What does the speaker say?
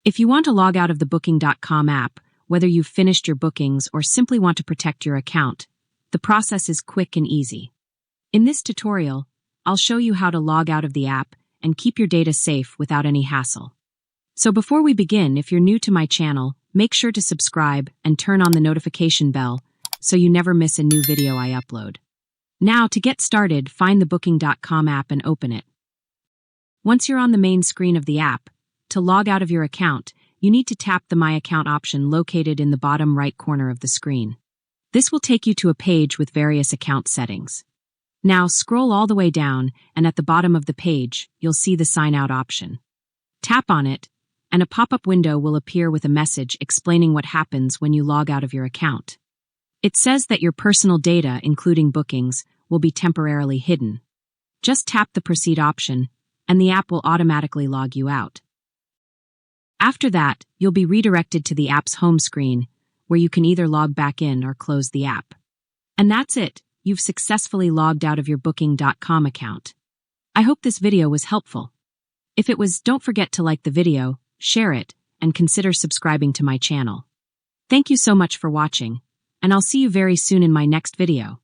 If you want to log out of the Booking.com app, whether you've finished your bookings or simply want to protect your account, the process is quick and easy. In this tutorial, I'll show you how to log out of the app and keep your data safe without any hassle. So before we begin, if you're new to my channel, make sure to subscribe and turn on the notification bell so you never miss a new video I upload. Now, to get started, find the Booking.com app and open it. Once you're on the main screen of the app, to log out of your account, you need to tap the My Account option located in the bottom right corner of the screen. This will take you to a page with various account settings. Now, scroll all the way down, and at the bottom of the page, you'll see the Sign Out option. Tap on it, and a pop-up window will appear with a message explaining what happens when you log out of your account. It says that your personal data, including bookings, will be temporarily hidden. Just tap the Proceed option, and the app will automatically log you out. After that, you'll be redirected to the app's home screen, where you can either log back in or close the app. And that's it. You've successfully logged out of your Booking.com account. I hope this video was helpful. If it was, don't forget to like the video, share it, and consider subscribing to my channel. Thank you so much for watching, and I'll see you very soon in my next video.